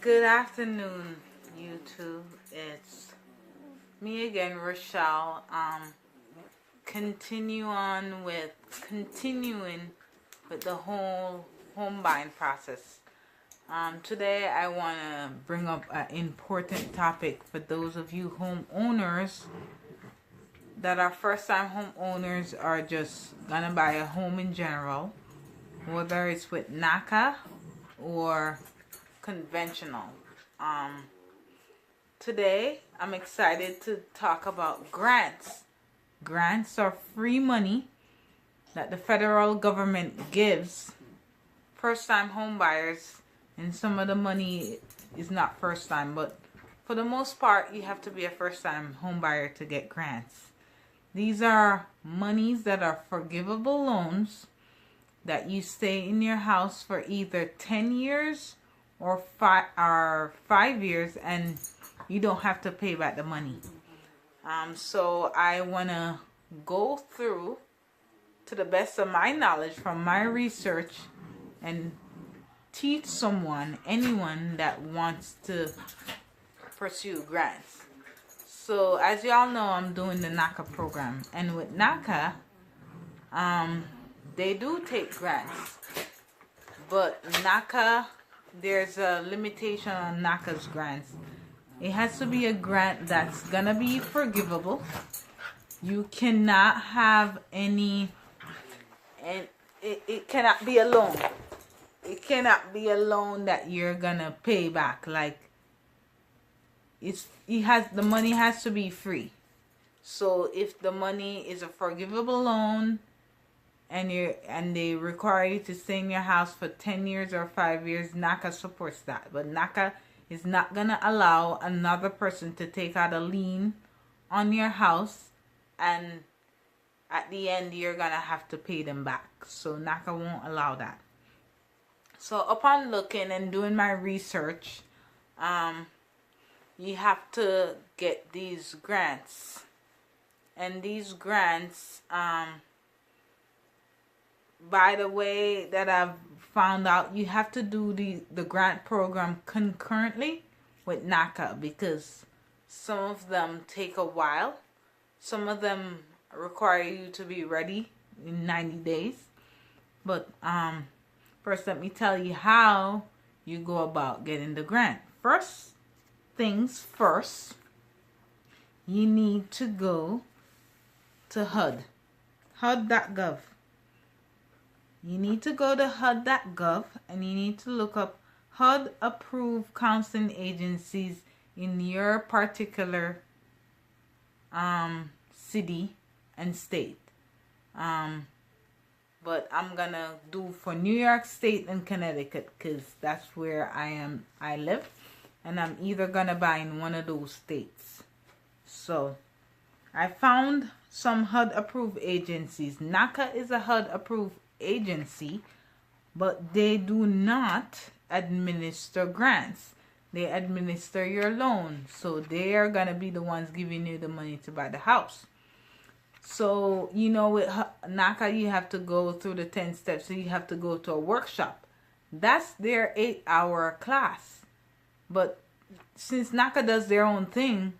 Good afternoon, YouTube. It's me again, Rochelle. Continuing with the whole home buying process. Today I want to bring up an important topic for those of you homeowners that are first-time homeowners or just gonna buy a home in general, whether it's with Naca or conventional. Today I'm excited to talk about grants. Grants are free money that the federal government gives first-time home buyers, and some of the money is not first time, but for the most part you have to be a first-time home buyer to get grants. These are monies that are forgivable loans that you stay in your house for either 10 years or 5 years, and you don't have to pay back the money. So I want to go through, to the best of my knowledge from my research, and teach anyone that wants to pursue grants. So as y'all know, I'm doing the Naca program, and with Naca, they do take grants, but Naca, there's a limitation on Naca's grants. It has to be a grant that's gonna be forgivable. You cannot have any, and it cannot be a loan. It cannot be a loan that you're gonna pay back. Like, the money has to be free. So if the money is a forgivable loan, and they require you to stay in your house for 10 years or 5 years, Naca supports that. But Naca is not going to allow another person to take out a lien on your house, and at the end you're going to have to pay them back. So Naca won't allow that. So upon looking and doing my research, you have to get these grants. And these grants, by the way that I've found out, you have to do the grant program concurrently with Naca, because some of them take a while. Some of them require you to be ready in 90 days. But first, let me tell you how you go about getting the grant. First things first, you need to go to HUD.gov. You need to go to HUD.gov, and you need to look up HUD approved counseling agencies in your particular city and state. But I'm gonna do for New York State and Connecticut, because that's where I live, and I'm either gonna buy in one of those states. So I found some HUD approved agencies. Naca is a HUD approved agency, but they do not administer grants. They administer your loan. So they are going to be the ones giving you the money to buy the house. So, you know, with Naca, you have to go through the 10 steps. So you have to go to a workshop. That's their 8-hour class. But since Naca does their own thing,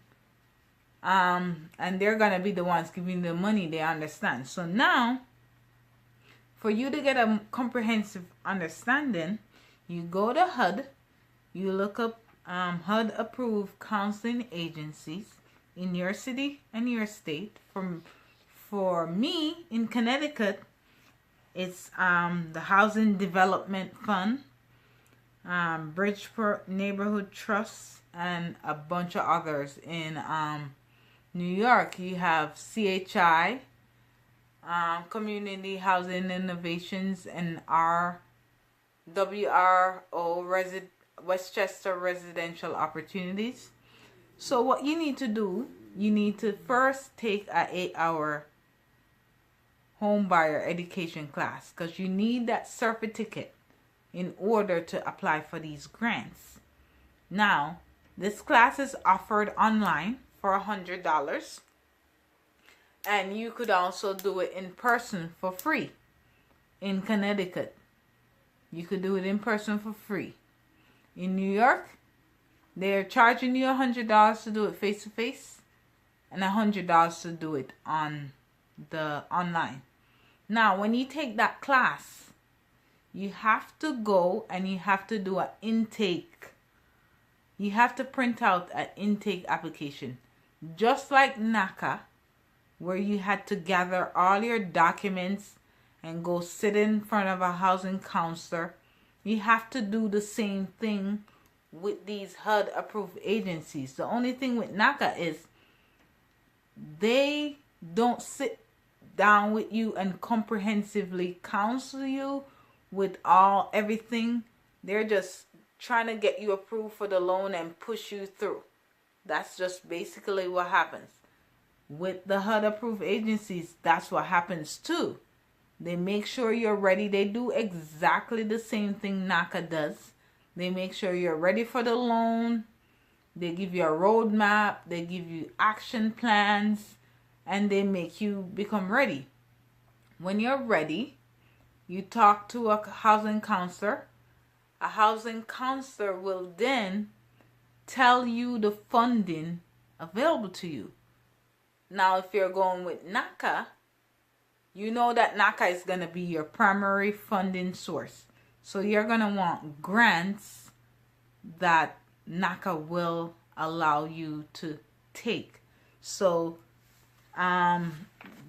and they're going to be the ones giving the money, they understand. So now, for you to get a comprehensive understanding, you go to HUD, you look up HUD approved counseling agencies in your city and your state. For me, in Connecticut, it's the Housing Development Fund, Bridgeport Neighborhood Trust, and a bunch of others. In New York, you have CHI, Community Housing Innovations, and WRO, Westchester Residential Opportunities. So what you need to do, you need to first take an 8-hour home buyer education class, because you need that certificate in order to apply for these grants. Now, this class is offered online for $100. And you could also do it in person for free in Connecticut. You could do it in person for free. In New York, They're charging you $100 to do it face to face, and $100 to do it on the online. Now, when you take that class, you have to go and you have to do an intake. You have to print out an intake application, just like Naca, where you had to gather all your documents and go sit in front of a housing counselor. You have to do the same thing with these HUD approved agencies. The only thing with Naca is they don't sit down with you and comprehensively counsel you with everything. They're just trying to get you approved for the loan and push you through. That's just basically what happens. With the HUD approved agencies, that's what happens too. They make sure you're ready. They do exactly the same thing Naca does. They make sure you're ready for the loan. They give you a roadmap. They give you action plans. And they make you become ready. When you're ready, you talk to a housing counselor. A housing counselor will then tell you the funding available to you. Now, if you're going with Naca, you know that Naca is going to be your primary funding source. So you're going to want grants that Naca will allow you to take. So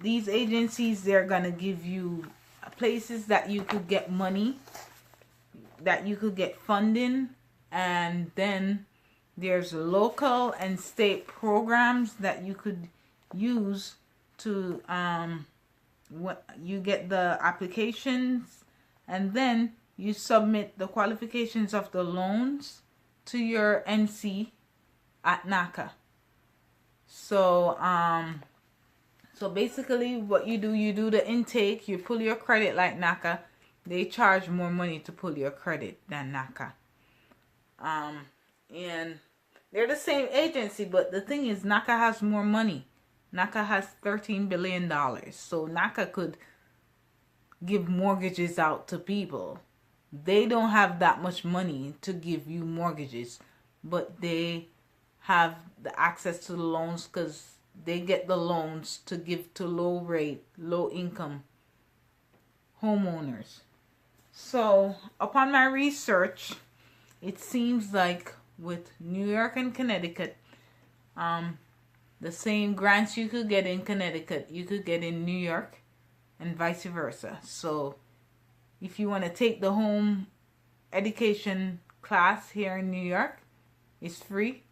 these agencies, they're going to give you places that you could get money, that you could get funding, and then there's local and state programs that you could use to you get the applications, and then you submit the qualifications of the loans to your NC at Naca. So so basically what you do the intake, you pull your credit like Naca. They charge more money to pull your credit than Naca. And they're the same agency, but the thing is Naca has more money. Naca has $13 billion. So Naca could give mortgages out to people. They don't have that much money to give you mortgages, but they have the access to the loans because they get the loans to give to low income homeowners. So upon my research, it seems like with New York and Connecticut, the same grants you could get in Connecticut, you could get in New York, and vice versa. So if you want to take the home education class here in New York, it's free.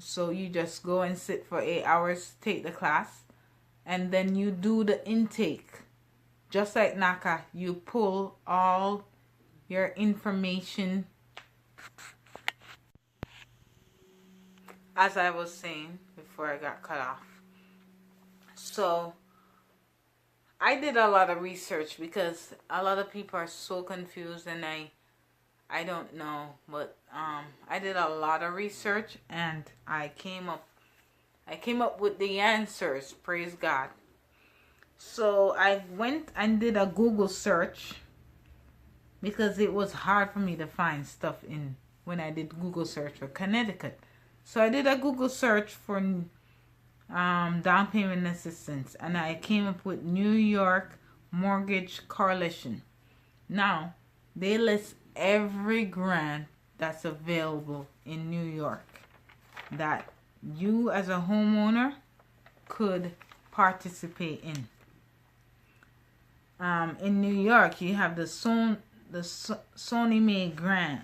So you just go and sit for 8 hours, take the class, and then you do the intake. Just like Naca, you pull all your information. As I was saying before I got cut off. So I did a lot of research because a lot of people are so confused, and I don't know, but I did a lot of research and I came up with the answers. Praise God. So I went and did a Google search because it was hard for me to find stuff when I did Google search for Connecticut. So I did a Google search for down payment assistance, and I came up with New York Mortgage Coalition. Now they list every grant that's available in New York that you as a homeowner could participate in. In New York, you have the Sony Mae grant.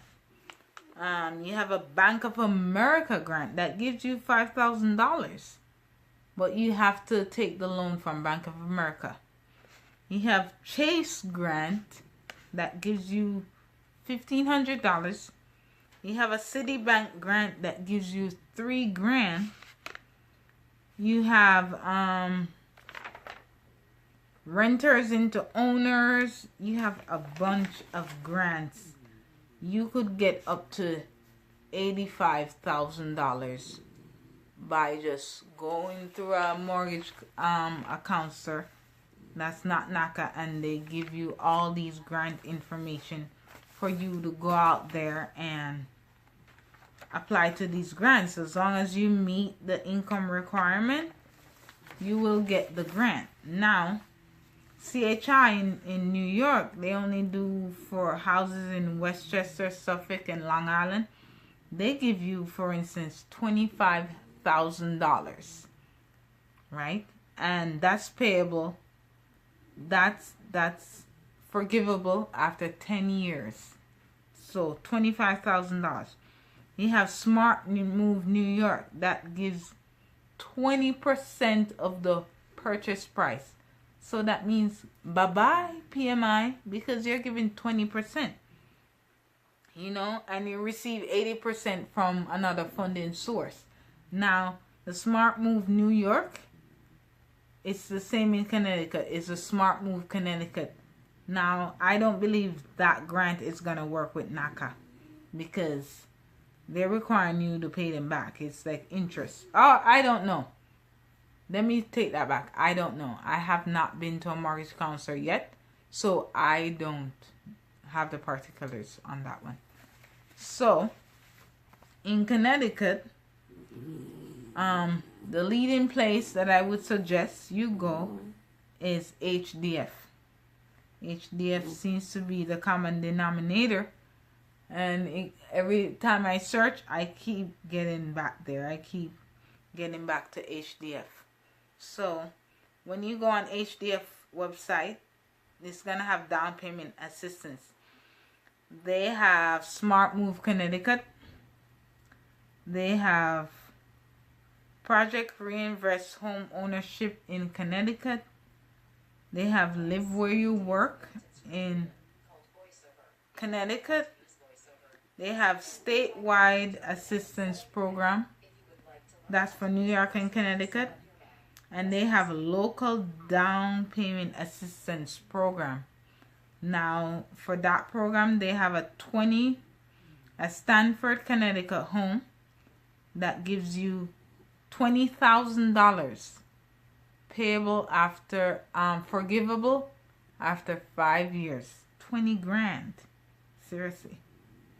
You have a Bank of America grant that gives you $5,000, but you have to take the loan from Bank of America. You have Chase grant that gives you $1,500. You have a Citibank grant that gives you $3,000. You have renters into owners. You have a bunch of grants. You could get up to $85,000 by just going through a mortgage a counselor that's not Naca, and they give you all these grant information for you to go out there and apply to these grants. As long as you meet the income requirement, you will get the grant. Now, CHI in New York, they only do for houses in Westchester, Suffolk, and Long Island. They give you, for instance, $25,000, right? And that's payable. That's forgivable after 10 years. So $25,000. You have Smart Move New York that gives 20% of the purchase price. So that means bye-bye PMI, because you're giving 20. You know, and you receive 80% from another funding source. Now, the Smart Move New York, it's the same in Connecticut. It's a Smart Move Connecticut. Now, I don't believe that grant is going to work with Naca, because they're requiring you to pay them back. It's like interest. Oh, I don't know. Let me take that back. I don't know. I have not been to a mortgage counselor yet, so I don't have the particulars on that one. So, in Connecticut, the leading place that I would suggest you go is HDF. HDF seems to be the common denominator, and every time I search, I keep getting back there. I keep getting back to HDF. So, when you go on HDF website, it's going to have down payment assistance. They have Smart Move Connecticut. They have Project Reinvest Home Ownership in Connecticut. They have Live Where You Work in Connecticut. They have Statewide Assistance Program. That's for New York and Connecticut. And they have a Local Down Payment Assistance Program. Now, for that program, they have a Stanford, Connecticut home that gives you $20,000 payable after, forgivable after 5 years. 20 grand. Seriously.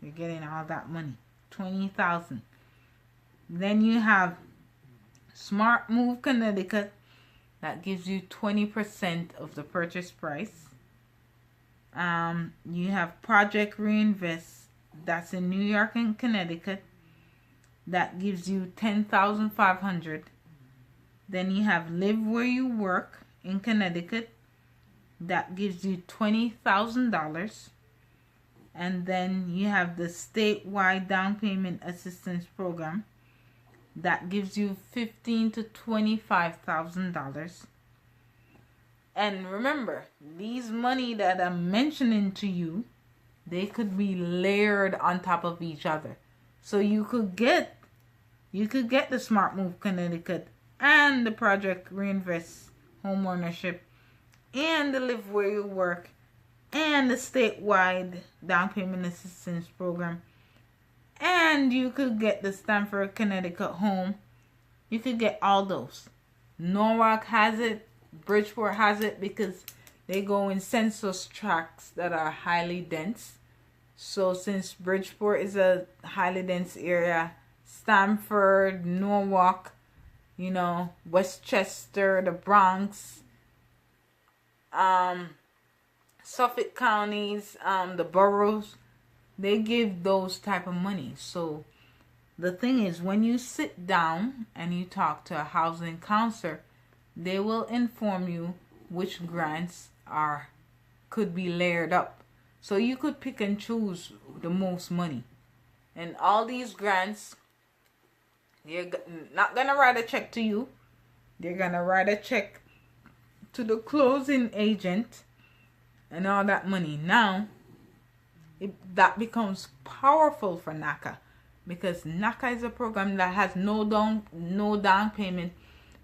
You're getting all that money. 20,000. Then you have Smart Move Connecticut that gives you 20% of the purchase price. You have Project Reinvest that's in New York and Connecticut that gives you $10,500. Then you have Live Where You Work in Connecticut that gives you $20,000. And then you have the Statewide Down Payment Assistance Program that gives you $15,000 to $25,000. And remember, these money that I'm mentioning to you, they could be layered on top of each other. So you could get the Smart Move Connecticut and the Project Reinvest Home Ownership and the Live Where You Work and the Statewide Down Payment Assistance Program. And you could get the Stanford, Connecticut home. You could get all those. Norwalk has it. Bridgeport has it because they go in census tracts that are highly dense. So since Bridgeport is a highly dense area, Stamford, Norwalk, you know, Westchester, the Bronx, Suffolk counties, the boroughs, they give those type of money. So the thing is, when you sit down and you talk to a housing counselor, they will inform you which grants could be layered up. So you could pick and choose the most money. And all these grants, they're not going to write a check to you. They're going to write a check to the closing agent and all that money. Now, that becomes powerful for Naca, because Naca is a program that has no down payment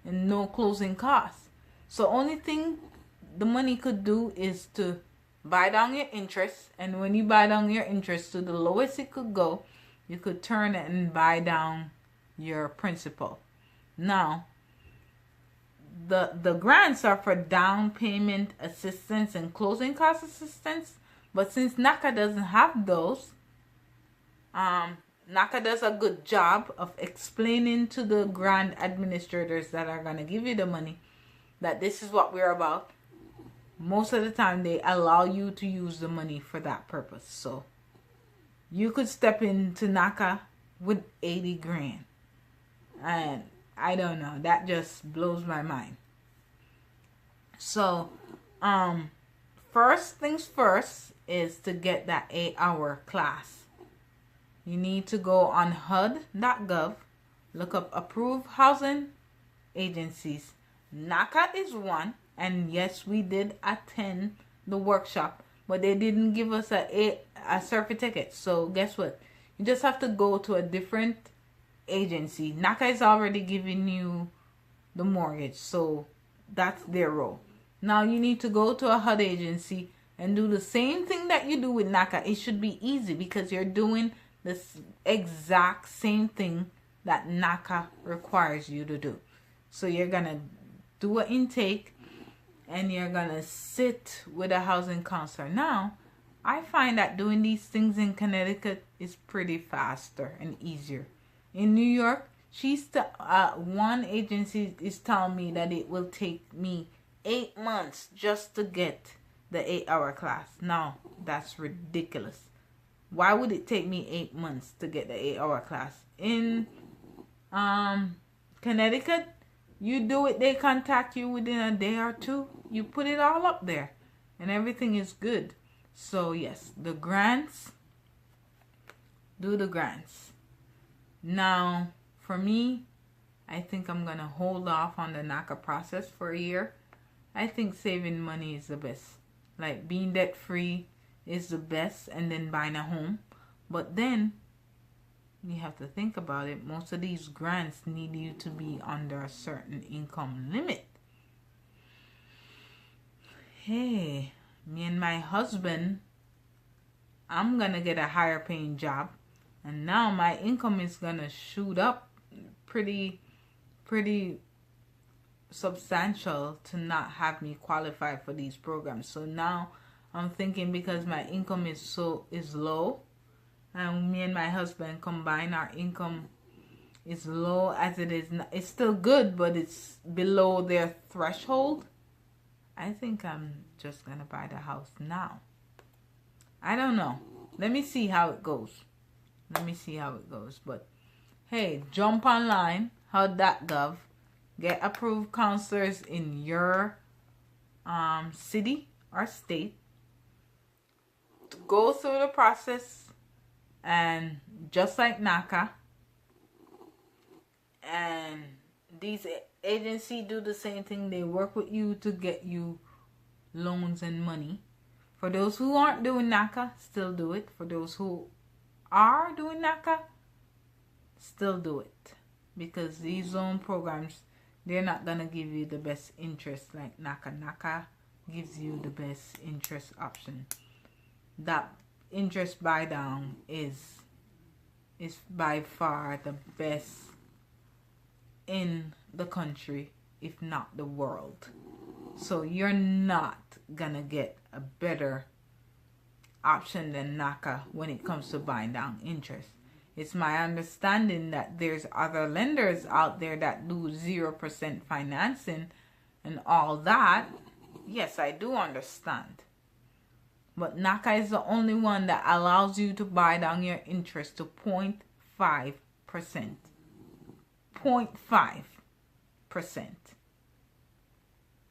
and no closing costs. So only thing the money could do is to buy down your interest, and when you buy down your interest to the lowest it could go, you could turn it and buy down your principal. Now, the grants are for down payment assistance and closing cost assistance, but since Naca doesn't have those, Naca does a good job of explaining to the grant administrators that are going to give you the money that this is what we're about. Most of the time they allow you to use the money for that purpose. So you could step into Naca with 80 grand. And I don't know, that just blows my mind. So first things first is to get that 8-hour class. You need to go on HUD.gov, look up approved housing agencies. Naca is one, and yes, we did attend the workshop, but they didn't give us a certificate. So guess what? You just have to go to a different agency. Naca is already giving you the mortgage, so that's their role. Now you need to go to a HUD agency and do the same thing that you do with Naca. It should be easy because you're doing this exact same thing that Naca requires you to do. So you're gonna do an intake and you're gonna sit with a housing counselor. Now I find that doing these things in Connecticut is pretty faster and easier. In New York, one agency is telling me that it will take me 8 months just to get the 8-hour class. Now that's ridiculous. Why would it take me 8 months to get the 8-hour class? In Connecticut, you do it, they contact you within a day or two. You put it all up there and everything is good. So yes, the grants, do the grants. Now for me, I think I'm gonna hold off on the Naca process for a year. I think saving money is the best. Like being debt free is the best, and then buying a home. But then you have to think about it. Most of these grants need you to be under a certain income limit. Hey, me and my husband, I'm gonna get a higher paying job, and now my income is gonna shoot up pretty substantial to not have me qualify for these programs. So now I'm thinking, because my income is low, and me and my husband combined, our income is low as it is. It's still good, but it's below their threshold. I think I'm just gonna buy the house now. I don't know. Let me see how it goes. But hey, jump online, HUD.gov, get approved counselors in your city or state. Go through the process, and just like Naca, and these agencies do the same thing. They work with you to get you loans and money. For those who aren't doing Naca, still do it. For those who are doing Naca, still do it, because these loan programs, they're not gonna give you the best interest like Naca. Naca gives you the best interest option. That interest buy down is by far the best in the country, if not the world. So you're not gonna get a better option than Naca when it comes to buying down interest. It's my understanding that there's other lenders out there that do 0% financing and all that. Yes, I do understand. But Naca is the only one that allows you to buy down your interest to 0.5%. 0.5%.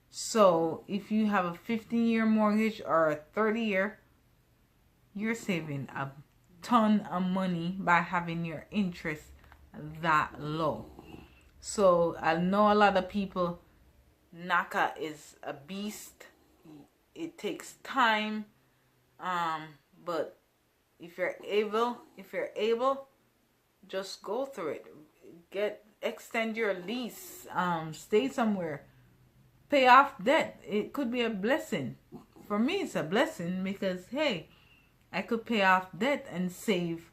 So if you have a 15-year mortgage or a 30-year, you're saving a ton of money by having your interest that low. So I know a lot of people, Naca is a beast. It takes time. But if you're able, just go through it. Extend your lease. Stay somewhere. Pay off debt. It could be a blessing. For me, it's a blessing because, hey, I could pay off debt and save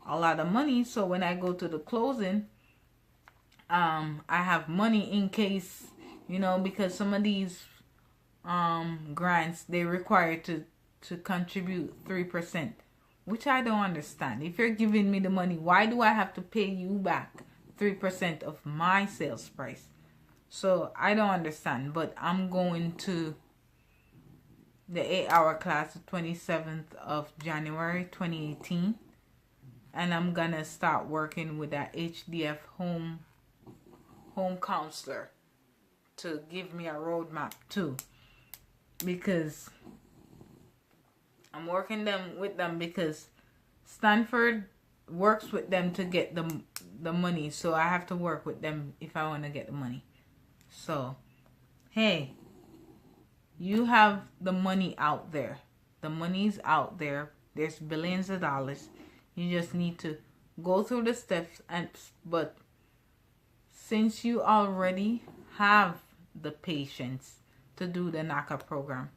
a lot of money. So when I go to the closing, I have money in case, because some of these grants, they require to contribute 3%. which I don't understand. If you're giving me the money, why do I have to pay you back 3% of my sales price? So I don't understand. But I'm going to the 8-hour class the 27th of January 2018. And I'm going to start working with that HDF home counselor to give me a roadmap too. Because I'm working with them because Stanford works with them to get the money. So I have to work with them if I want to get the money. So, hey, you have the money out there. The money's out there. There's billions of dollars. You just need to go through the steps. But since you already have the patience to do the Naca program,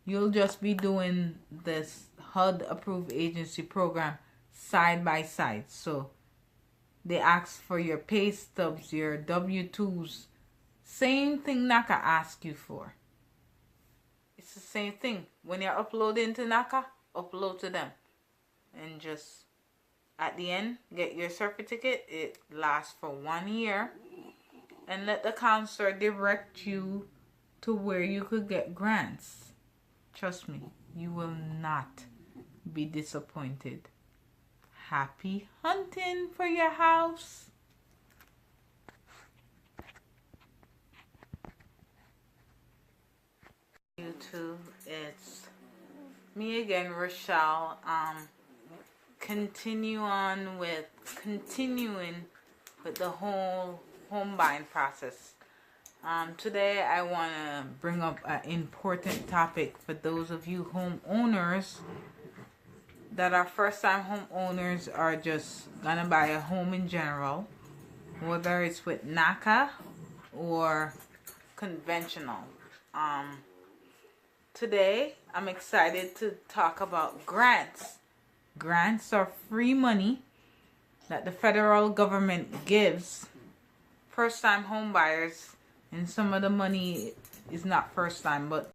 you'll just be doing this HUD approved agency program side by side. So they ask for your pay stubs, your W-2s. Same thing Naca asks you for. It's the same thing. When you're uploading to Naca, upload to them. And just at the end, get your certificate. It lasts for 1 year. And let the counselor direct you to where you could get grants. Trust me, you will not be disappointed. Happy hunting for your house. YouTube, it's me again, Rochelle. Continuing with the whole home buying process. Today I want to bring up an important topic for those of you homeowners that are first-time homeowners or just gonna buy a home in general, whether it's with Naca or conventional. Today I'm excited to talk about grants. Grants are free money that the federal government gives first-time home buyers. And some of the money is not first time, but